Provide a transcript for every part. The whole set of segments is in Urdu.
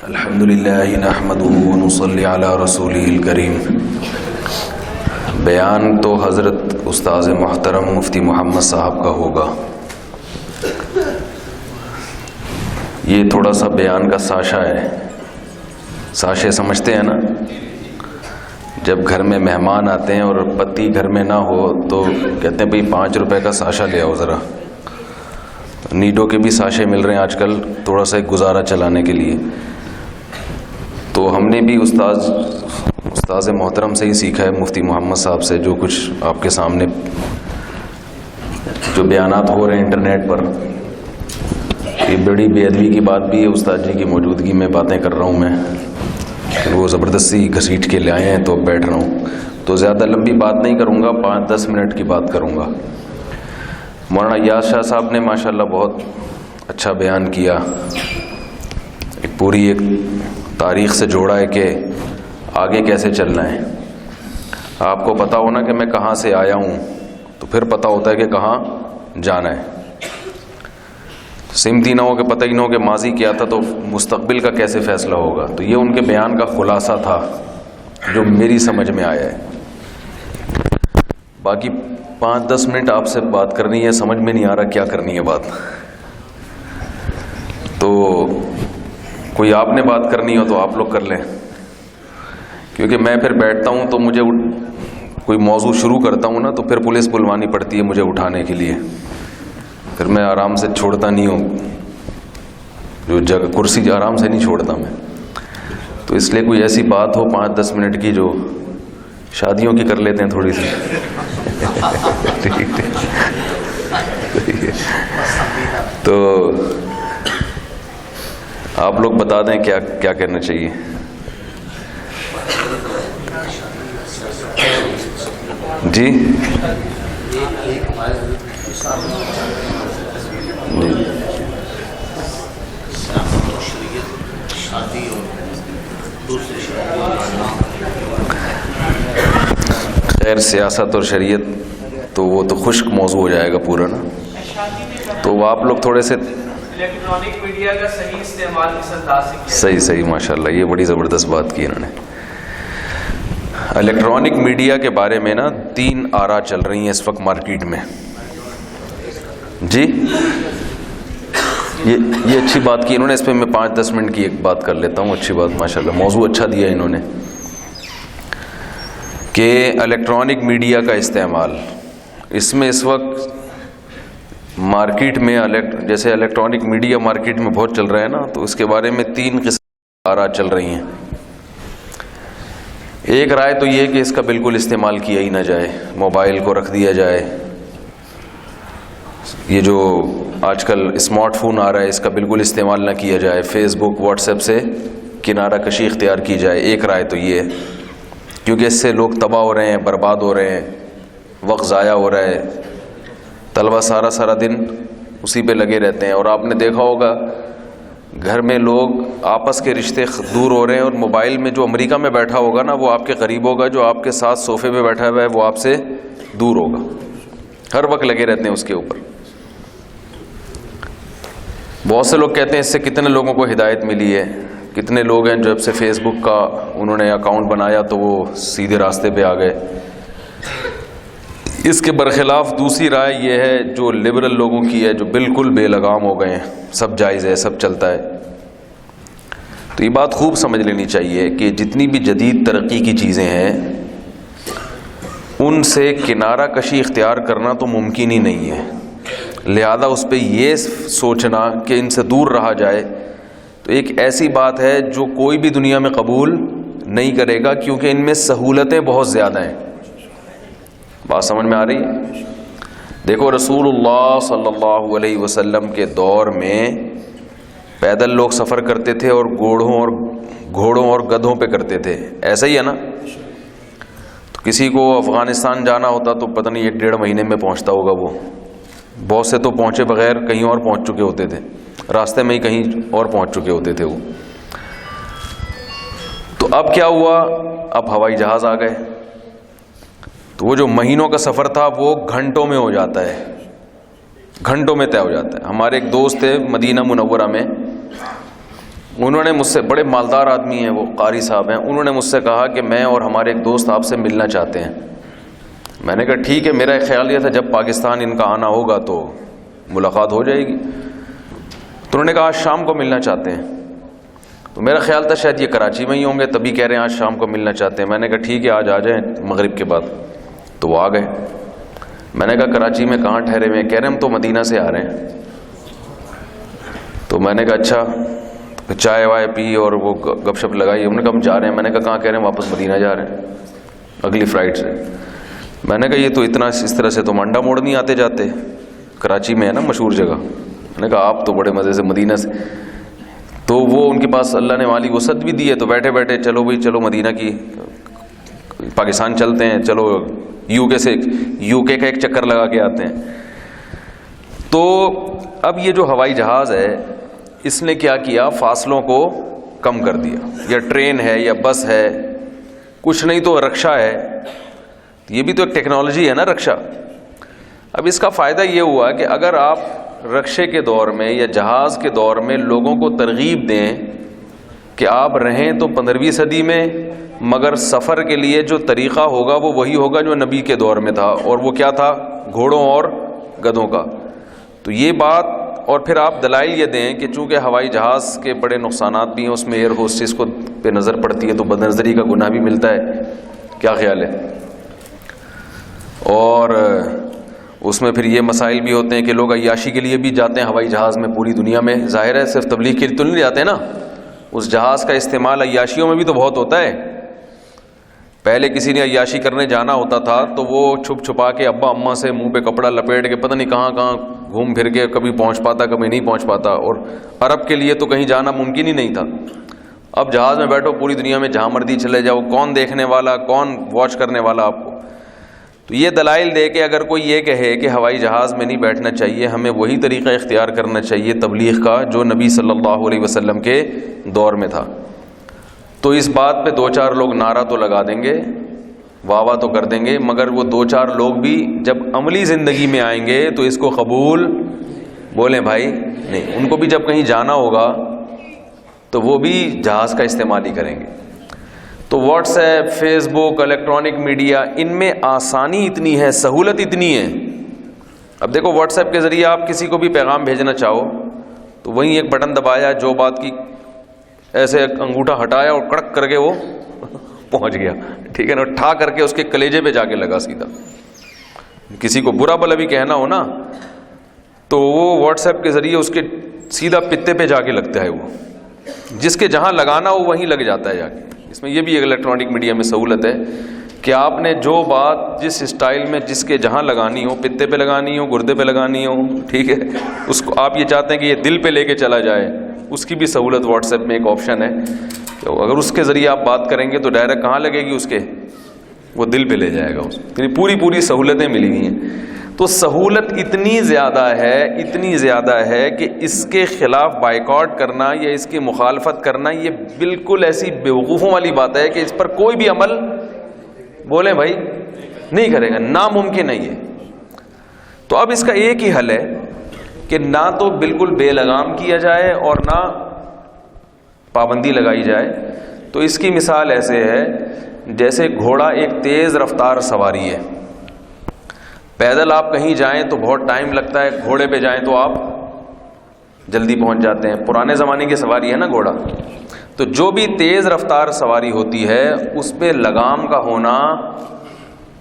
الحمدللہ نحمده ونصلی علی رسولہ الکریم۔ بیان تو حضرت استاذ محترم مفتی محمد صاحب کا ہوگا۔ یہ تھوڑا سا بیان کا ساشا ہے۔ ساشے سمجھتے ہیں نا؟ جب گھر میں مہمان آتے ہیں اور پتی گھر میں نہ ہو تو کہتے ہیں بھئی 5 روپے کا ساشا لے آؤ ذرا۔ نیڈو کے بھی ساشے مل رہے ہیں آج کل، تھوڑا سا ایک گزارا چلانے کے لیے۔ تو ہم نے بھی استاذ محترم سے ہی سیکھا ہے، مفتی محمد صاحب سے، جو کچھ آپ کے سامنے جو بیانات ہو رہے ہیں انٹرنیٹ پر۔ یہ بڑی بے ادبی کی بات بھی ہے، استاد جی کی موجودگی میں باتیں کر رہا ہوں میں، وہ زبردستی گھسیٹ کے لے آئے ہیں تو بیٹھ رہا ہوں۔ تو زیادہ لمبی بات نہیں کروں گا، 5-10 منٹ کی بات کروں گا۔ مولانا یاس شاہ صاحب نے ماشاءاللہ بہت اچھا بیان کیا، پوری ایک تاریخ سے جوڑا ہے کہ آگے کیسے چلنا ہے۔ آپ کو پتہ ہونا کہ میں کہاں سے آیا ہوں تو پھر پتہ ہوتا ہے کہ کہاں جانا ہے۔ سمتی نہ ہو کہ پتہ ہی نہ ہو کہ ماضی کیا تھا تو مستقبل کا کیسے فیصلہ ہوگا۔ تو یہ ان کے بیان کا خلاصہ تھا جو میری سمجھ میں آیا ہے۔ باقی 5-10 منٹ آپ سے بات کرنی ہے، سمجھ میں نہیں آ رہا کیا کرنی ہے بات۔ تو کوئی آپ نے بات کرنی ہو تو آپ لوگ کر لیں، کیونکہ میں پھر بیٹھتا ہوں تو مجھے کوئی موضوع شروع کرتا ہوں نا تو پھر پولیس بلوانی پڑتی ہے مجھے اٹھانے کے لیے، پھر میں آرام سے چھوڑتا نہیں ہوں، جو جگہ کرسی آرام سے نہیں چھوڑتا میں۔ تو اس لیے کوئی ایسی بات ہو 5-10 منٹ کی جو شادیوں کی کر لیتے ہیں تھوڑی سی۔ تو آپ لوگ بتا دیں کیا کیا کرنا چاہیے۔ جی خیر، سیاست اور شریعت تو وہ تو خشک موضوع ہو جائے گا پورا نا، تو وہ آپ لوگ تھوڑے سے الیکٹرانک میڈیا کا صحیح استعمال کس انداز سے کیا؟ صحیح ماشاءاللہ، یہ بڑی زبردست بات کی انہوں نے۔ الیکٹرانک میڈیا کے بارے میں نا 3 آرا چل رہی ہیں اس وقت مارکیٹ میں۔ جی یہ اچھی بات کی انہوں نے، اس پہ میں 5-10 منٹ کی ایک بات کر لیتا ہوں۔ اچھی بات ماشاءاللہ، موضوع اچھا دیا انہوں نے کہ الیکٹرانک میڈیا کا استعمال۔ اس میں اس وقت مارکیٹ میں جیسے الیکٹرانک میڈیا مارکیٹ میں بہت چل رہا ہے نا، تو اس کے بارے میں 3 قسم کی آرا چل رہی ہیں۔ ایک رائے تو یہ کہ اس کا بالکل استعمال کیا ہی نہ جائے، موبائل کو رکھ دیا جائے۔ یہ جو آج کل اسمارٹ فون آ رہا ہے اس کا بالکل استعمال نہ کیا جائے، فیس بک واٹس ایپ سے کنارہ کشی اختیار کی جائے۔ ایک رائے تو یہ ہے، کیونکہ اس سے لوگ تباہ ہو رہے ہیں، برباد ہو رہے ہیں، وقت ضائع ہو رہا ہے۔ طلبہ سارا دن اسی پہ لگے رہتے ہیں، اور آپ نے دیکھا ہوگا گھر میں لوگ آپس کے رشتے دور ہو رہے ہیں، اور موبائل میں جو امریکہ میں بیٹھا ہوگا نا وہ آپ کے قریب ہوگا، جو آپ کے ساتھ صوفے پہ بیٹھا ہوا ہے وہ آپ سے دور ہوگا۔ ہر وقت لگے رہتے ہیں اس کے اوپر۔ بہت سے لوگ کہتے ہیں اس سے کتنے لوگوں کو ہدایت ملی ہے، کتنے لوگ ہیں جب سے فیس بک کا انہوں نے اکاؤنٹ بنایا تو وہ سیدھے راستے پہ آ گئے۔ اس کے برخلاف دوسری رائے یہ ہے جو لبرل لوگوں کی ہے، جو بالکل بے لگام ہو گئے ہیں، سب جائز ہے، سب چلتا ہے۔ تو یہ بات خوب سمجھ لینی چاہیے کہ جتنی بھی جدید ترقی کی چیزیں ہیں ان سے کنارہ کشی اختیار کرنا تو ممکن ہی نہیں ہے، لہذا اس پہ یہ سوچنا کہ ان سے دور رہا جائے تو ایک ایسی بات ہے جو کوئی بھی دنیا میں قبول نہیں کرے گا، کیونکہ ان میں سہولتیں بہت زیادہ ہیں۔ بات سمجھ میں آ رہی ہے؟ دیکھو رسول اللہ صلی اللہ علیہ وسلم کے دور میں پیدل لوگ سفر کرتے تھے اور گھوڑوں اور گدھوں پہ کرتے تھے، ایسا ہی ہے نا؟ تو کسی کو افغانستان جانا ہوتا تو پتہ نہیں 1-1.5 مہینے میں پہنچتا ہوگا وہ، بہت سے تو پہنچے بغیر کہیں اور پہنچ چکے ہوتے تھے، راستے میں ہی کہیں اور پہنچ چکے ہوتے تھے وہ۔ تو اب کیا ہوا؟ اب ہوائی جہاز آ گئے، تو وہ جو مہینوں کا سفر تھا وہ گھنٹوں میں ہو جاتا ہے، گھنٹوں میں طے ہو جاتا ہے۔ ہمارے ایک دوست تھے مدینہ منورہ میں، انہوں نے مجھ سے، بڑے مالدار آدمی ہیں وہ، قاری صاحب ہیں، انہوں نے مجھ سے کہا کہ میں اور ہمارے ایک دوست آپ سے ملنا چاہتے ہیں۔ میں نے کہا ٹھیک ہے، میرا ایک خیال یہ تھا جب پاکستان ان کا آنا ہوگا تو ملاقات ہو جائے گی۔ تو انہوں نے کہا آج شام کو ملنا چاہتے ہیں۔ تو میرا خیال تھا شاید یہ کراچی میں ہی ہوں گے، تبھی کہہ رہے ہیں آج شام کو ملنا چاہتے ہیں۔ میں نے کہا ٹھیک ہے آج آ جائیں مغرب کے بعد۔ تو وہ آ گئے۔ میں نے کہا کراچی میں کہاں ٹھہرے ہوئے ہیں؟ کہہ رہے ہم تو مدینہ سے آ رہے ہیں۔ تو میں نے کہا اچھا، چائے وائے پی اور وہ گپ شپ لگائی۔ انہوں نے کہا ہم جا رہے ہیں۔ میں نے کہا کہاں؟ کہہ رہے ہیں واپس مدینہ جا رہے ہیں اگلی فلائٹ سے۔ میں نے کہا یہ تو اتنا اس طرح سے تو منڈا موڑ نہیں آتے جاتے، کراچی میں ہے نا مشہور جگہ۔ میں نے کہا آپ تو بڑے مزے سے مدینہ سے۔ تو وہ ان کے پاس اللہ نے مالی وسعت بھی دی ہے، تو بیٹھے بیٹھے چلو بھائی چلو مدینہ کی، پاکستان چلتے ہیں، چلو یو کے کا ایک چکر لگا کے آتے ہیں۔ تو اب یہ جو ہوائی جہاز ہے اس نے کیا کیا، فاصلوں کو کم کر دیا۔ یا ٹرین ہے یا بس ہے، کچھ نہیں تو رکشہ ہے، یہ بھی تو ایک ٹیکنالوجی ہے نا رکشہ۔ اب اس کا فائدہ یہ ہوا کہ اگر آپ رکشے کے دور میں یا جہاز کے دور میں لوگوں کو ترغیب دیں کہ آپ رہیں تو 15ویں صدی میں، مگر سفر کے لیے جو طریقہ ہوگا وہ وہی ہوگا جو نبی کے دور میں تھا، اور وہ کیا تھا؟ گھوڑوں اور گدھوں کا۔ تو یہ بات، اور پھر آپ دلائل یہ دیں کہ چونکہ ہوائی جہاز کے بڑے نقصانات بھی ہیں، اس میں ایئر ہوسٹس کو پہ نظر پڑتی ہے تو بد نظری کا گناہ بھی ملتا ہے، کیا خیال ہے؟ اور اس میں پھر یہ مسائل بھی ہوتے ہیں کہ لوگ عیاشی کے لیے بھی جاتے ہیں ہوائی جہاز میں پوری دنیا میں، ظاہر ہے صرف تبلیغ کے لیے تو نہیں جاتے نا، اس جہاز کا استعمال عیاشیوں میں بھی تو بہت ہوتا ہے۔ پہلے کسی نے عیاشی کرنے جانا ہوتا تھا تو وہ چھپ چھپا کے ابا اماں سے منہ پہ کپڑا لپیٹ کے پتہ نہیں کہاں کہاں گھوم پھر کے کبھی پہنچ پاتا کبھی نہیں پہنچ پاتا، اور عرب کے لیے تو کہیں جانا ممکن ہی نہیں تھا۔ اب جہاز میں بیٹھو پوری دنیا میں جہاں مرضی چلے جاؤ، کون دیکھنے والا، کون واچ کرنے والا آپ کو؟ تو یہ دلائل دے کہ اگر کوئی یہ کہے کہ ہوائی جہاز میں نہیں بیٹھنا چاہیے، ہمیں وہی طریقہ اختیار کرنا چاہیے تبلیغ کا جو نبی صلی اللہ علیہ وسلم کے دور میں تھا، تو اس بات پہ 2-4 لوگ نعرہ تو لگا دیں گے، واہ واہ تو کر دیں گے، مگر وہ 2-4 لوگ بھی جب عملی زندگی میں آئیں گے تو اس کو قبول بولیں بھائی نہیں۔ ان کو بھی جب کہیں جانا ہوگا تو وہ بھی جہاز کا استعمال ہی کریں گے۔ تو واٹس ایپ، فیس بک، الیکٹرانک میڈیا، ان میں آسانی اتنی ہے، سہولت اتنی ہے۔ اب دیکھو واٹس ایپ کے ذریعے آپ کسی کو بھی پیغام بھیجنا چاہو تو وہیں ایک بٹن دبایا، جو بات کی ایسے انگوٹھا ہٹایا اور کڑک کر کے وہ پہنچ گیا، ٹھیک ہے نا، ٹھا کر کے اس کے کلیجے پہ جا کے لگا سیدھا۔ کسی کو برا بلا بھی کہنا ہو نا تو وہ واٹس ایپ کے ذریعے اس کے سیدھا پتے پہ جا کے لگتا ہے، وہ جس کے جہاں لگانا ہو وہیں لگ جاتا ہے جا کے۔ اس میں یہ بھی ایک الیکٹرانک میڈیا میں سہولت ہے کہ آپ نے جو بات جس اسٹائل میں جس کے جہاں لگانی ہو، پتے پہ لگانی ہو، گردے پہ لگانی ہو، ٹھیک ہے، اس کو آپ یہ چاہتے ہیں کہ یہ دل پہ لے کے چلا جائے، اس کی بھی سہولت واٹس ایپ میں ایک آپشن ہے۔ تو اگر اس کے ذریعے آپ بات کریں گے تو ڈائریکٹ کہاں لگے گی؟ اس کے، وہ دل پہ لے جائے گا اس، یعنی پوری سہولتیں ملی ہوئی ہیں۔ تو سہولت اتنی زیادہ ہے کہ اس کے خلاف بائیکاٹ کرنا یا اس کی مخالفت کرنا یہ بالکل ایسی بیوقوفوں والی بات ہے کہ اس پر کوئی بھی عمل بولیں بھائی نہیں کرے گا، ناممکن ہے یہ۔ تو اب اس کا ایک ہی حل ہے کہ نہ تو بالکل بے لگام کیا جائے اور نہ پابندی لگائی جائے۔ تو اس کی مثال ایسے ہے جیسے گھوڑا ایک تیز رفتار سواری ہے، پیدل آپ کہیں جائیں تو بہت ٹائم لگتا ہے، گھوڑے پہ جائیں تو آپ جلدی پہنچ جاتے ہیں، پرانے زمانے کی سواری ہے نا گھوڑا۔ تو جو بھی تیز رفتار سواری ہوتی ہے اس پہ لگام کا ہونا،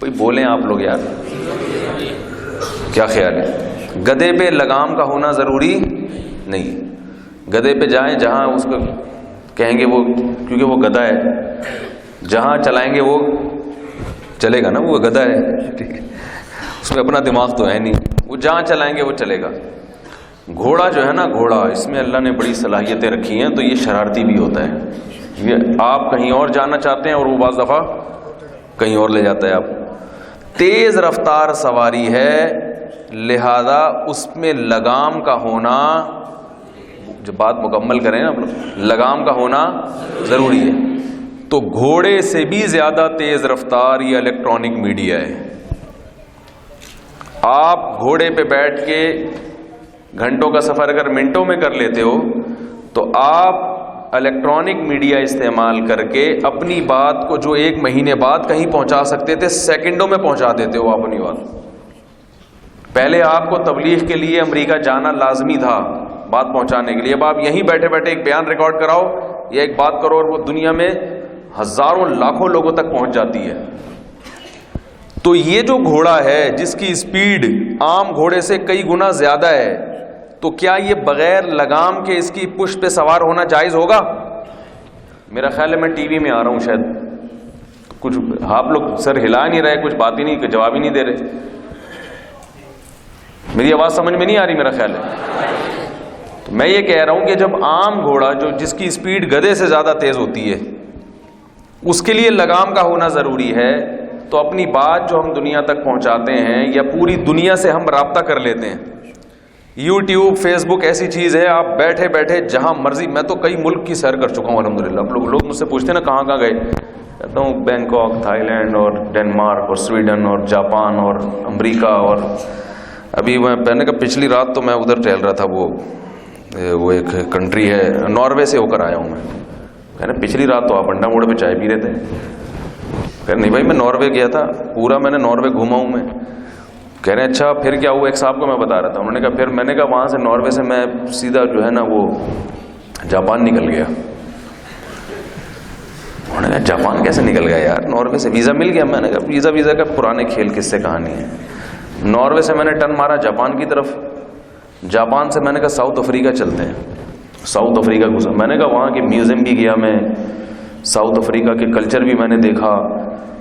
کوئی بولیں آپ لوگ یار، کیا خیال ہے؟ گدھے پہ لگام کا ہونا ضروری نہیں۔ گدھے پہ جائیں جہاں اس کو کہیں گے وہ، کیونکہ وہ گدھا ہے، جہاں چلائیں گے وہ چلے گا نا، وہ گدھا ہے، ٹھیک ہے، اس میں اپنا دماغ تو ہے نہیں، وہ جہاں چلائیں گے وہ چلے گا۔ گھوڑا جو ہے نا، گھوڑا اس میں اللہ نے بڑی صلاحیتیں رکھی ہیں، تو یہ شرارتی بھی ہوتا ہے، یہ آپ کہیں اور جانا چاہتے ہیں اور وہ بعض دفعہ کہیں اور لے جاتا ہے آپ۔ تیز رفتار سواری ہے، لہذا اس میں لگام کا ہونا، جب بات مکمل کریں نا، لگام کا ہونا ضروری ہے۔ تو گھوڑے سے بھی زیادہ تیز رفتار یہ الیکٹرانک میڈیا ہے۔ آپ گھوڑے پہ بیٹھ کے گھنٹوں کا سفر اگر منٹوں میں کر لیتے ہو تو آپ الیکٹرانک میڈیا استعمال کر کے اپنی بات کو جو 1 مہینے بعد کہیں پہنچا سکتے تھے، سیکنڈوں میں پہنچا دیتے ہو اپنی بات. پہلے آپ کو تبلیغ کے لیے امریکہ جانا لازمی تھا بات پہنچانے کے لیے. اب آپ یہیں بیٹھے بیٹھے ایک بیان ریکارڈ کراؤ یا ایک بات کرو اور وہ دنیا میں ہزاروں لاکھوں لوگوں تک پہنچ جاتی ہے. تو یہ جو گھوڑا ہے جس کی سپیڈ عام گھوڑے سے کئی گنا زیادہ ہے، تو کیا یہ بغیر لگام کے اس کی پشت پہ سوار ہونا جائز ہوگا؟ میرا خیال ہے میں ٹی وی میں آ رہا ہوں، شاید کچھ آپ لوگ سر ہلا نہیں رہے، کچھ بات ہی نہیں، جواب ہی نہیں دے رہے. میری آواز سمجھ میں نہیں آ رہی میرا خیال ہے. تو میں یہ کہہ رہا ہوں کہ جب عام گھوڑا جو جس کی سپیڈ گدھے سے زیادہ تیز ہوتی ہے اس کے لیے لگام کا ہونا ضروری ہے، تو اپنی بات جو ہم دنیا تک پہنچاتے ہیں یا پوری دنیا سے ہم رابطہ کر لیتے ہیں. یوٹیوب، فیس بک ایسی چیز ہے آپ بیٹھے بیٹھے جہاں مرضی، میں تو کئی ملک کی سیر کر چکا ہوں الحمدللہ. لوگ مجھ سے پوچھتے ہیں نا کہاں کہاں گئے، کہتا ہوں بینکاک، تھائی لینڈ اور ڈنمارک اور سویڈن اور جاپان اور امریکہ. اور ابھی میں پہلے کا پچھلی رات تو میں ادھر ٹہل رہا تھا، وہ ایک کنٹری ہے ناروے سے ہو کر آیا ہوں میں. کہہ رہے پچھلی رات تو آپ انڈا موڑ پہ چائے پی رہے تھے. کہہ رہے نہیں بھائی میں ناروے گیا تھا، پورا میں نے ناروے گھوما ہوں میں. کہہ رہے ہیں اچھا پھر کیا ہوا؟ ایک صاحب کو میں بتا رہا تھا، انہوں نے کہا پھر میں نے کہا وہاں سے ناروے سے میں سیدھا جو ہے نا وہ جاپان نکل گیا. انہوں نے کہا جاپان کیسے نکل گیا یار؟ ناروے سے ویزا مل گیا. میں نے کہا ویزا کا پرانے کھیل کس سے کہانی ہے. ناروے سے میں نے ٹرن مارا جاپان کی طرف، جاپان سے میں نے کہا ساؤتھ افریقہ چلتے ہیں. ساؤتھ افریقہ گھسا، میں نے کہا وہاں کے میوزیم بھی گیا میں، ساؤتھ افریقہ کے کلچر بھی میں نے دیکھا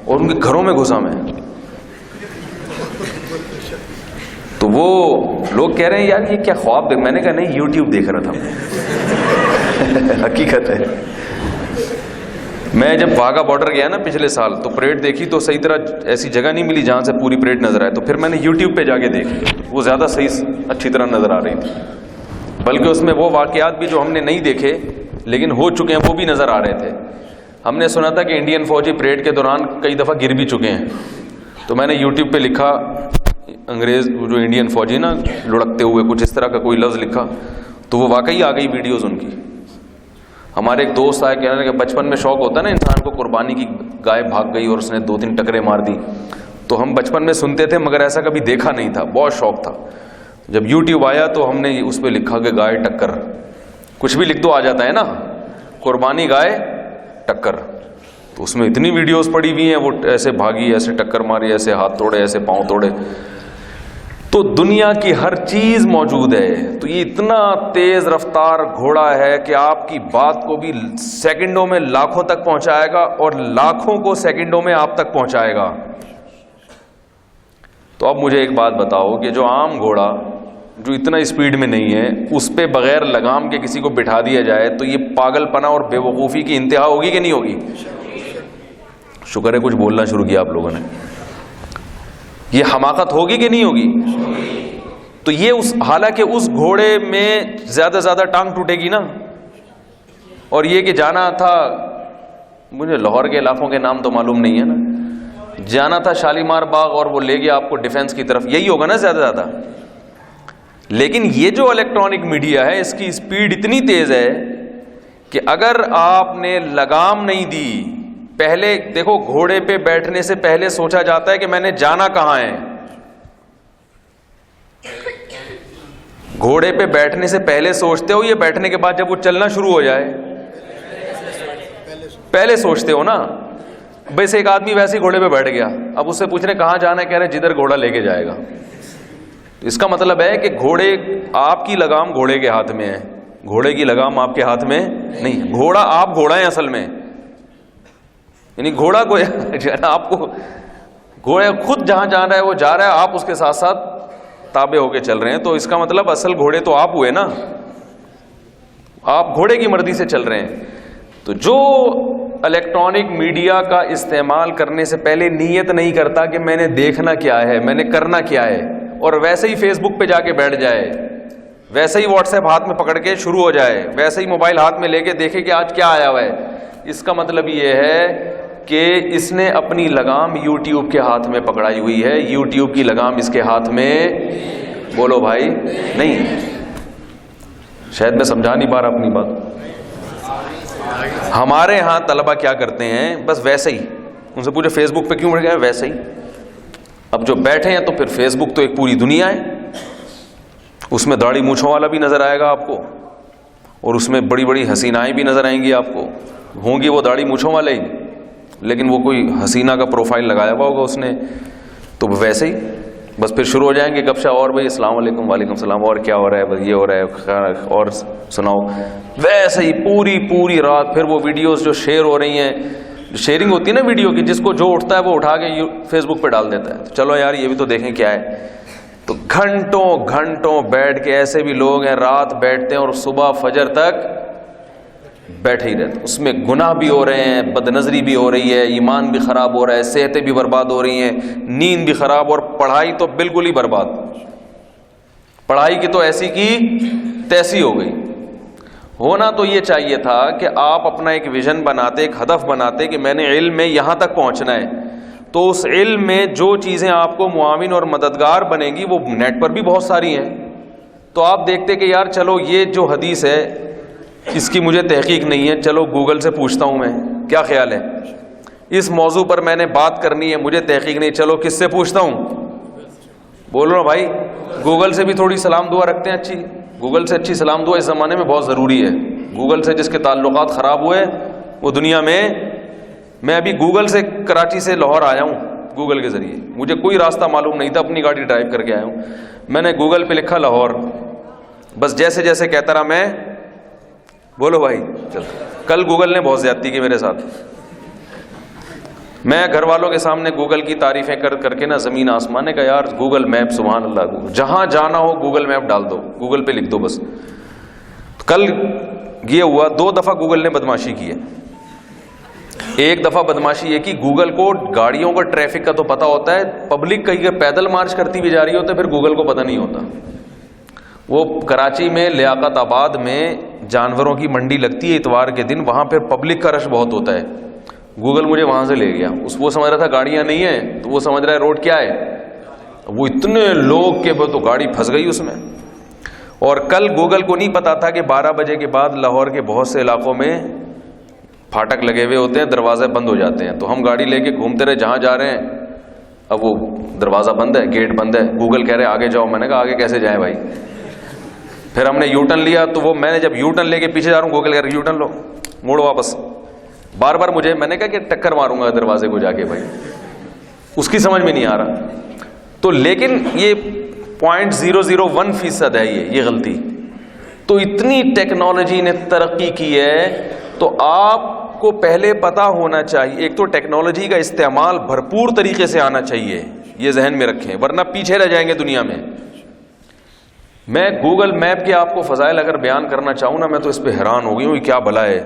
اور ان کے گھروں میں گھسا میں. تو وہ لوگ کہہ رہے ہیں یار یہ کیا خواب دیکھ، میں نے کہا نہیں یوٹیوب دیکھ رہا تھا میں. حقیقت ہے. میں جب واگا بارڈر گیا نا پچھلے سال تو پریڈ دیکھی تو صحیح طرح ایسی جگہ نہیں ملی جہاں سے پوری پریڈ نظر آئے، تو پھر میں نے یوٹیوب پہ جا کے دیکھی، وہ زیادہ صحیح اچھی طرح نظر آ رہی تھی. بلکہ اس میں وہ واقعات بھی جو ہم نے نہیں دیکھے لیکن ہو چکے ہیں وہ بھی نظر آ رہے تھے. ہم نے سنا تھا کہ انڈین فوجی پریڈ کے دوران کئی دفعہ گر بھی چکے ہیں، تو میں نے یوٹیوب پہ لکھا انگریز جو انڈین فوجی نا لڑکتے ہوئے کچھ اس طرح کا کوئی لفظ لکھا تو وہ واقعی آ گئی ویڈیوز ان کی. ہمارے ایک دوست آئے کہنے کہ بچپن میں شوق ہوتا ہے نا انسان کو، قربانی کی گائے بھاگ گئی اور اس نے 2-3 ٹکرے مار دی. تو ہم بچپن میں سنتے تھے مگر ایسا کبھی دیکھا نہیں تھا، بہت شوق تھا. جب یوٹیوب آیا تو ہم نے اس پہ لکھا کہ گائے ٹکر، کچھ بھی لکھ دو آ جاتا ہے نا، قربانی گائے ٹکر. تو اس میں اتنی ویڈیوز پڑی ہوئی ہیں، وہ ایسے بھاگی، ایسے ٹکر ماری، ایسے ہاتھ توڑے، ایسے پاؤں توڑے. تو دنیا کی ہر چیز موجود ہے. تو یہ اتنا تیز رفتار گھوڑا ہے کہ آپ کی بات کو بھی سیکنڈوں میں لاکھوں تک پہنچائے گا اور لاکھوں کو سیکنڈوں میں آپ تک پہنچائے گا. تو اب مجھے ایک بات بتاؤ کہ جو عام گھوڑا جو اتنا اسپیڈ میں نہیں ہے اس پہ بغیر لگام کے کسی کو بٹھا دیا جائے تو یہ پاگل پنا اور بے وقوفی کی انتہا ہوگی کہ نہیں ہوگی؟ شکر ہے کچھ بولنا شروع کیا آپ لوگوں نے. یہ حماقت ہوگی کہ نہیں ہوگی؟ تو یہ حالانکہ اس گھوڑے میں زیادہ زیادہ ٹانگ ٹوٹے گی نا. اور یہ کہ جانا تھا، مجھے لاہور کے علاقوں کے نام تو معلوم نہیں ہے نا، جانا تھا شالیمار باغ اور وہ لے گیا آپ کو ڈیفینس کی طرف، یہی ہوگا نا زیادہ زیادہ. لیکن یہ جو الیکٹرانک میڈیا ہے اس کی سپیڈ اتنی تیز ہے کہ اگر آپ نے لگام نہیں دی، پہلے دیکھو گھوڑے پہ بیٹھنے سے پہلے سوچا جاتا ہے کہ میں نے جانا کہاں ہے. گھوڑے پہ بیٹھنے سے پہلے سوچتے ہو، یہ بیٹھنے کے بعد جب وہ چلنا شروع ہو جائے پہلے سوچتے ہو نا. بس ایک آدمی ویسے ہی گھوڑے پہ بیٹھ گیا، اب اس سے پوچھ رہے کہاں جانا ہے، کہہ رہے جدھر گھوڑا لے کے جائے گا. تو اس کا مطلب ہے کہ گھوڑے، آپ کی لگام گھوڑے کے ہاتھ میں ہے، گھوڑے کی لگام آپ کے ہاتھ میں نہیں. گھوڑا آپ گھوڑا ہیں اصل میں، یعنی گھوڑا کو آپ کو گھوڑا خود جہاں جا رہا ہے وہ جا رہا ہے، آپ اس کے ساتھ ساتھ تابع ہو کے چل رہے ہیں. تو اس کا مطلب اصل گھوڑے تو آپ ہوئے نا، آپ گھوڑے کی مرضی سے چل رہے ہیں. تو جو الیکٹرانک میڈیا کا استعمال کرنے سے پہلے نیت نہیں کرتا کہ میں نے دیکھنا کیا ہے، میں نے کرنا کیا ہے، اور ویسے ہی فیس بک پہ جا کے بیٹھ جائے، ویسے ہی واٹس ایپ ہاتھ میں پکڑ کے شروع ہو جائے، ویسے ہی موبائل ہاتھ میں لے کے دیکھے کہ آج کیا آیا ہوا ہے، اس کا مطلب یہ ہے کہ اس نے اپنی لگام یوٹیوب کے ہاتھ میں پکڑائی ہوئی ہے. یوٹیوب کی لگام اس کے ہاتھ میں، بولو بھائی، نہیں. شاید میں سمجھا نہیں پا رہا اپنی بات. ہمارے ہاں طلبہ کیا کرتے ہیں بس ویسے ہی, ان سے پوچھے فیس بک پہ کیوں بیٹھ گئے, ویسے ہی. اب جو بیٹھے ہیں تو پھر فیس بک تو ایک پوری دنیا ہے, اس میں داڑھی مونچھوں والا بھی نظر آئے گا آپ کو, اور اس میں بڑی بڑی حسینائیں بھی نظر آئیں گی آپ کو. ہوں گی وہ داڑھی مونچھوں والے ہی, لیکن وہ کوئی حسینہ کا پروفائل لگایا ہوا ہوگا اس نے, تو ویسے ہی بس پھر شروع ہو جائیں گے گپ شپ, اور بھائی السلام علیکم, وعلیکم السلام, اور کیا ہو رہا ہے, بس یہ ہو رہا ہے, اور سناؤ. ویسے ہی پوری رات پھر وہ ویڈیوز جو شیئر ہو رہی ہیں, جو شیئرنگ ہوتی ہے نا ویڈیو کی, جس کو جو اٹھتا ہے وہ اٹھا کے فیس بک پہ ڈال دیتا ہے. تو چلو یار یہ بھی تو دیکھیں کیا ہے. تو گھنٹوں بیٹھ کے, ایسے بھی لوگ ہیں رات بیٹھتے ہیں اور صبح فجر تک بیٹھے ہی رہتے. اس میں گناہ بھی ہو رہے ہیں, بد نظری بھی ہو رہی ہے, ایمان بھی خراب ہو رہا ہے, صحتیں بھی برباد ہو رہی ہیں, نیند بھی خراب, اور پڑھائی تو بالکل ہی برباد. پڑھائی کی تو ایسی کی تیسی ہو گئی. ہونا تو یہ چاہیے تھا کہ آپ اپنا ایک ویژن بناتے, ایک ہدف بناتے کہ میں نے علم میں یہاں تک پہنچنا ہے, تو اس علم میں جو چیزیں آپ کو معاون اور مددگار بنے گی وہ نیٹ پر بھی بہت ساری ہیں. تو آپ دیکھتے کہ یار چلو یہ جو حدیث ہے اس کی مجھے تحقیق نہیں ہے, چلو گوگل سے پوچھتا ہوں میں کیا خیال ہے, اس موضوع پر میں نے بات کرنی ہے, مجھے تحقیق نہیں, چلو کس سے پوچھتا ہوں, بولو نا بھائی. گوگل سے بھی تھوڑی سلام دعا رکھتے ہیں اچھی, گوگل سے اچھی سلام دعا اس زمانے میں بہت ضروری ہے. گوگل سے جس کے تعلقات خراب ہوئے وہ دنیا میں ابھی گوگل سے کراچی سے لاہور آیا ہوں گوگل کے ذریعے, مجھے کوئی راستہ معلوم نہیں تھا, اپنی گاڑی ڈرائیو کر کے آیا ہوں, میں نے گوگل پہ لکھا لاہور, بس جیسے جیسے کہتا رہا میں, بولو بھائی چل. کل گوگل نے بہت زیادتی کی میرے ساتھ. میں گھر والوں کے سامنے گوگل کی تعریفیں کر کے نا زمین آسمان نے کہا یار گوگل میپ سبحان اللہ, گوگل جہاں جانا ہو گوگل میپ ڈال دو, گوگل پہ لکھ دو بس. کل یہ ہوا 2 دفعہ گوگل نے بدماشی کی ہے. ایک دفعہ بدماشی یہ کہ گوگل کو گاڑیوں کا ٹریفک کا تو پتہ ہوتا ہے, پبلک کہیں پیدل مارچ کرتی بھی جا رہی ہوتا ہے پھر گوگل کو پتہ نہیں ہوتا. وہ کراچی میں لیاقت آباد میں جانوروں کی منڈی لگتی ہے اتوار کے دن, وہاں پھر پبلک کا رش بہت ہوتا ہے. گوگل مجھے وہاں سے لے گیا, وہ سمجھ رہا تھا گاڑیاں نہیں ہیں, تو وہ سمجھ رہا ہے روڈ کیا ہے, وہ اتنے لوگ کے تو گاڑی پھنس گئی اس میں. اور کل گوگل کو نہیں پتا تھا کہ 12 بجے کے بعد لاہور کے بہت سے علاقوں میں پھاٹک لگے ہوئے ہوتے ہیں, دروازے بند ہو جاتے ہیں. تو ہم گاڑی لے کے گھومتے رہے جہاں جا رہے ہیں, اب وہ دروازہ بند ہے, گیٹ بند ہے, گوگل کہہ رہے آگے جاؤ. میں نے کہا آگے کیسے جائیں بھائی. پھر ہم نے یو ٹرن لیا, تو وہ میں نے جب یو ٹرن لے کے پیچھے جا رہا ہوں, گوگل کہہ رہا یو ٹرن لو, موڑو واپس. بار بار مجھے, میں نے کہا کہ ٹکر ماروں گا دروازے کو جا کے بھائی, اس کی سمجھ میں نہیں آ رہا. تو لیکن یہ 0.001% ہے یہ غلطی. تو اتنی ٹیکنالوجی نے ترقی کی ہے, تو آپ کو پہلے پتا ہونا چاہیے, ایک تو ٹیکنالوجی کا استعمال بھرپور طریقے سے آنا چاہیے, یہ ذہن میں رکھیں, ورنہ پیچھے رہ جائیں گے دنیا میں. میں گوگل میپ کے آپ کو فضائل اگر بیان کرنا چاہوں نا, میں تو اس پہ حیران ہو گئی ہوں, کیا بلا ہے.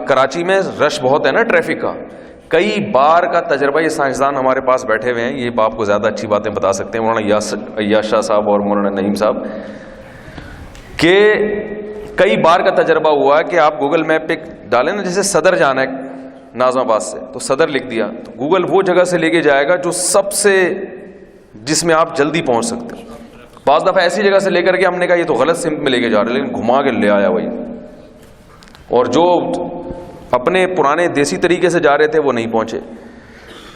کراچی میں رش بہت ہے نا ٹریفک کا, کئی بار کا تجربہ, یہ سائنسدان ہمارے پاس بیٹھے ہوئے ہیں, یہ آپ کو زیادہ اچھی باتیں بتا سکتے ہیں, مولانا عیاش شاہ صاحب اور مولانا نعیم صاحب, کہ کئی بار کا تجربہ ہوا کہ آپ گوگل میپ پہ ڈالیں نا, جیسے صدر جانا ہے ناظم آباد سے, تو صدر لکھ دیا, تو گوگل وہ جگہ سے لے کے جائے گا جو سب سے, جس میں آپ جلدی پہنچ سکتے ہیں. بعض دفعہ ایسی جگہ سے لے کر کے ہم نے کہا یہ تو غلط سمت میں لے کے جا رہے, لیکن گھما کے لے آیا وہی. اور جو اپنے پرانے دیسی طریقے سے جا رہے تھے وہ نہیں پہنچے.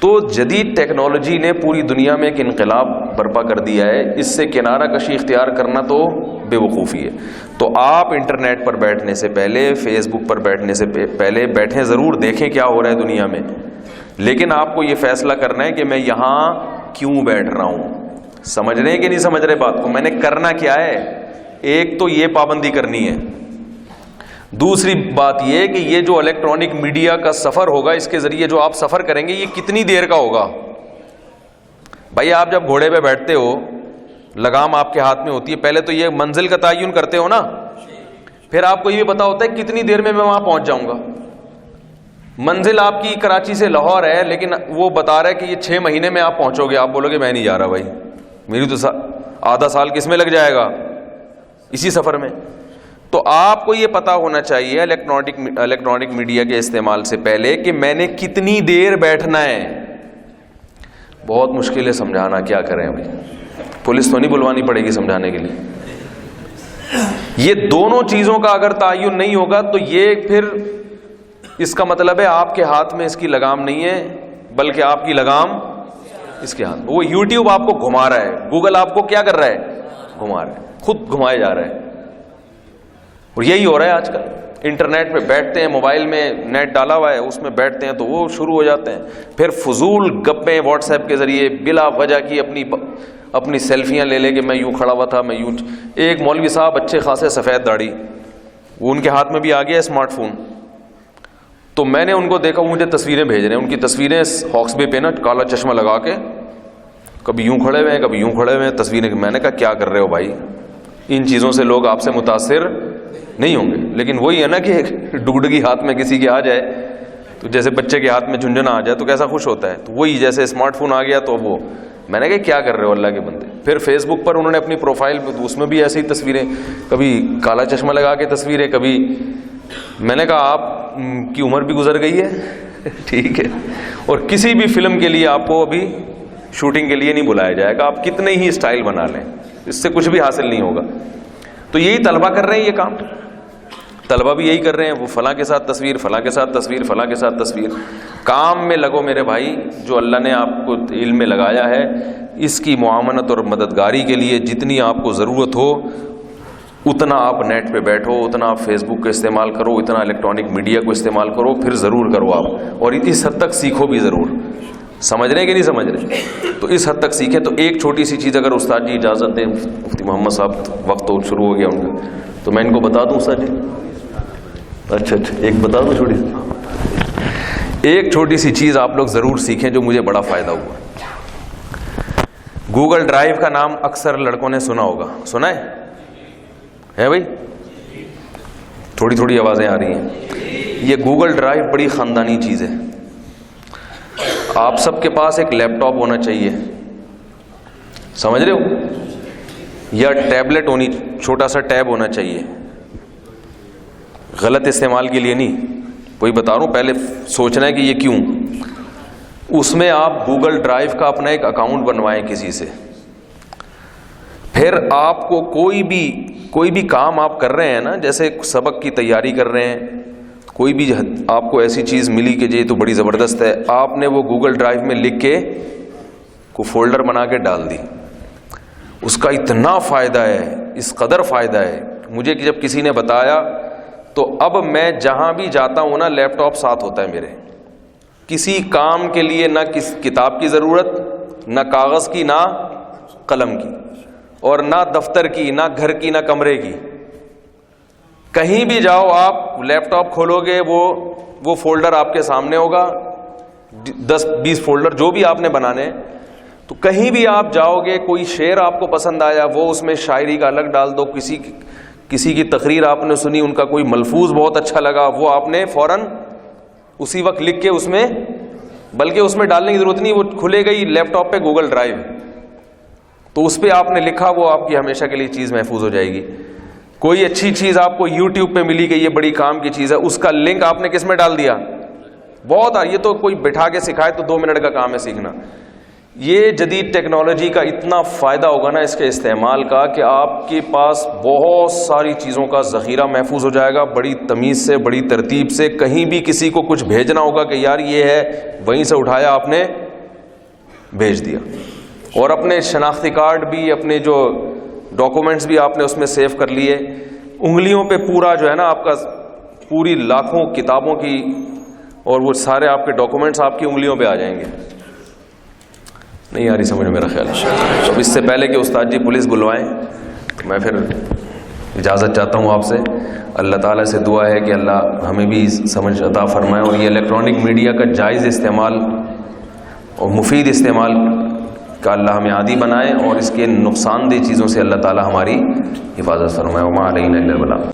تو جدید ٹیکنالوجی نے پوری دنیا میں ایک انقلاب برپا کر دیا ہے, اس سے کنارہ کشی اختیار کرنا تو بے وقوفی ہے. تو آپ انٹرنیٹ پر بیٹھنے سے پہلے, فیس بک پر بیٹھنے سے پہلے بیٹھیں, ضرور دیکھیں کیا ہو رہا ہے دنیا میں, لیکن آپ کو یہ فیصلہ کرنا ہے کہ میں یہاں کیوں بیٹھ رہا ہوں. سمجھ رہے ہیں کہ نہیں سمجھ رہے بات کو, میں نے کرنا کیا ہے. ایک تو یہ پابندی کرنی ہے, دوسری بات یہ کہ یہ جو الیکٹرانک میڈیا کا سفر ہوگا, اس کے ذریعے جو آپ سفر کریں گے, یہ کتنی دیر کا ہوگا. بھائی آپ جب گھوڑے پہ بیٹھتے ہو, لگام آپ کے ہاتھ میں ہوتی ہے, پہلے تو یہ منزل کا تعین کرتے ہو نا, پھر آپ کو یہ پتا ہوتا ہے کتنی دیر میں وہاں پہنچ جاؤں گا. منزل آپ کی کراچی سے لاہور ہے, لیکن وہ بتا رہا ہے کہ یہ 6 مہینے میں آپ پہنچو گے. آپ بولو گے میں نہیں جا رہا بھائی, میری تو آدھا سال کس میں لگ جائے گا اسی سفر میں. تو آپ کو یہ پتا ہونا چاہیے الیکٹرانک میڈیا کے استعمال سے پہلے کہ میں نے کتنی دیر بیٹھنا ہے. بہت مشکل ہے سمجھانا, کیا کریں ابھی, پولیس تو نہیں بلوانی پڑے گی سمجھانے کے لیے. یہ دونوں چیزوں کا اگر تعین نہیں ہوگا تو یہ پھر اس کا مطلب ہے آپ کے ہاتھ میں اس کی لگام نہیں ہے، بلکہ آپ کی لگام اس کے ہاتھ میں. وہ یوٹیوب آپ کو گھما رہا ہے، گوگل آپ کو کیا کر رہا ہے؟ گھما رہا ہے، خود گھمائے جا رہا ہے. اور یہی ہو رہا ہے آج کل. انٹرنیٹ پہ بیٹھتے ہیں، موبائل میں نیٹ ڈالا ہوا ہے، اس میں بیٹھتے ہیں تو وہ شروع ہو جاتے ہیں. پھر فضول گپیں واٹس ایپ کے ذریعے بلا وجہ کی اپنی سیلفیاں لے کہ میں یوں کھڑا ہوا تھا، میں یوں. ایک مولوی صاحب اچھے خاصے سفید داڑھی، وہ ان کے ہاتھ میں بھی آ گیا اسمارٹ فون. تو میں نے ان کو دیکھا، وہ مجھے تصویریں بھیج رہے ہیں، ان کی تصویریں ہاکس بے پہ نا کالا چشمہ لگا کے کبھی یوں کھڑے ہوئے ہیں کبھی یوں کھڑے ہوئے ہیں تصویریں. میں نے کہا کیا کر رہے ہو بھائی؟ ان چیزوں سے لوگ آپ سے متاثر نہیں ہوں گے. لیکن وہی ہے نا کہ ڈگڈگی ہاتھ میں کسی کے آ جائے تو جیسے بچے کے ہاتھ میں جھنجھنا آ جائے تو کیسا خوش ہوتا ہے. تو وہی جیسے اسمارٹ فون آ گیا تو وہ میں نے کہا کیا کر رہے ہو اللہ کے بندے. پھر فیس بک پر انہوں نے اپنی پروفائل پہ اس میں بھی ایسی تصویریں، کبھی کالا چشمہ لگا کے تصویریں، کبھی. میں نے کہا آپ کی عمر بھی گزر گئی ہے ٹھیک ہے، اور کسی بھی فلم کے لیے آپ کو ابھی شوٹنگ کے لیے نہیں بلایا جائے گا. آپ کتنے ہی اسٹائل بنا لیں اس سے کچھ بھی حاصل نہیں ہوگا. تو یہی طلبہ کر رہے ہیں، یہ کام طلبہ بھی یہی کر رہے ہیں. وہ فلاں کے ساتھ تصویر، فلاں کے ساتھ تصویر، فلاں کے ساتھ تصویر. کام میں لگو میرے بھائی، جو اللہ نے آپ کو علم میں لگایا ہے اس کی معاونت اور مددگاری کے لیے جتنی آپ کو ضرورت ہو اتنا آپ نیٹ پہ بیٹھو، اتنا آپ فیس بک کا استعمال کرو، اتنا الیکٹرانک میڈیا کو استعمال کرو، پھر ضرور کرو آپ. اور اس حد تک سیکھو بھی ضرور. سمجھ رہے ہیں کہ نہیں سمجھ رہے؟ تو اس حد تک سیکھیں. تو ایک چھوٹی سی چیز اگر استاد جی اجازت دیں، مفتی محمد صاحب وقت تو شروع ہو گیا ان کا، تو میں ان کو بتا دوں استاد جی. اچھا ایک بتا دوں چھوٹی سی، ایک چھوٹی سی چیز آپ لوگ ضرور سیکھیں جو مجھے بڑا فائدہ ہوا. گوگل ڈرائیو کا نام اکثر لڑکوں نے سنا ہوگا، سنا ہے بھائی؟ تھوڑی تھوڑی آوازیں آ رہی ہیں. یہ گوگل ڈرائیو بڑی خاندانی چیز ہے. آپ سب کے پاس ایک لیپ ٹاپ ہونا چاہیے، سمجھ رہے ہو؟ یا ٹیبلٹ ہونی، چھوٹا سا ٹیب ہونا چاہیے. غلط استعمال کے لیے نہیں، وہی بتا رہا ہوں. پہلے سوچنا ہے کہ یہ کیوں. اس میں آپ گوگل ڈرائیو کا اپنا ایک اکاؤنٹ بنوائیں کسی سے. پھر آپ کو کوئی بھی کام آپ کر رہے ہیں نا، جیسے سبق کی تیاری کر رہے ہیں، کوئی بھی آپ کو ایسی چیز ملی کہ یہ تو بڑی زبردست ہے، آپ نے وہ گوگل ڈرائیو میں لکھ کے کوئی فولڈر بنا کے ڈال دی. اس کا اتنا فائدہ ہے، اس قدر فائدہ ہے مجھے کہ جب کسی نے بتایا تو اب میں جہاں بھی جاتا ہوں نا لیپ ٹاپ ساتھ ہوتا ہے میرے. کسی کام کے لیے نہ کتاب کی ضرورت، نہ کاغذ کی، نہ قلم کی، اور نہ دفتر کی، نہ گھر کی، نہ کمرے کی. کہیں بھی جاؤ آپ لیپ ٹاپ کھولو گے، وہ فولڈر آپ کے سامنے ہوگا، 10-20 فولڈر جو بھی آپ نے بنانے. تو کہیں بھی آپ جاؤ گے، کوئی شعر آپ کو پسند آیا وہ اس میں شاعری کا الگ ڈال دو، کسی کی تقریر آپ نے سنی، ان کا کوئی ملفوظ بہت اچھا لگا، وہ آپ نے فوراً اسی وقت لکھ کے اس میں، بلکہ اس میں ڈالنے کی ضرورت نہیں، وہ کھلے گئی لیپ ٹاپ پہ گوگل ڈرائیو، تو اس پہ آپ نے لکھا، وہ آپ کی ہمیشہ کے لیے چیز محفوظ ہو جائے گی. کوئی اچھی چیز آپ کو یوٹیوب پہ ملی کہ یہ بڑی کام کی چیز ہے، اس کا لنک آپ نے کس میں ڈال دیا. بہت یہ تو کوئی بٹھا کے سکھائے تو 2 منٹ کا کام ہے سیکھنا. یہ جدید ٹیکنالوجی کا اتنا فائدہ ہوگا نا اس کے استعمال کا کہ آپ کے پاس بہت ساری چیزوں کا ذخیرہ محفوظ ہو جائے گا، بڑی تمیز سے، بڑی ترتیب سے. کہیں بھی کسی کو کچھ بھیجنا ہوگا کہ یار یہ ہے، وہیں سے اٹھایا آپ نے بھیج دیا. اور اپنے شناختی کارڈ بھی، اپنے جو ڈاکومنٹس بھی آپ نے اس میں سیو کر لیے. انگلیوں پہ پورا جو ہے نا آپ کا پوری لاکھوں کتابوں کی اور وہ سارے آپ کے ڈاکومنٹس آپ کی انگلیوں پہ آ جائیں گے. نہیں آ رہی سمجھ میرا خیال ہے. تو اس سے پہلے کہ استاد جی پولیس بلوائیں میں پھر اجازت چاہتا ہوں آپ سے. اللہ تعالیٰ سے دعا ہے کہ اللہ ہمیں بھی سمجھ عطا فرمائے اور یہ الیکٹرانک میڈیا کا جائز استعمال اور مفید استعمال کا اللہ ہمیں عادی بنائے اور اس کے نقصان دہ چیزوں سے اللہ تعالیٰ ہماری حفاظت فرمائے. وما علینا الا البلاغ.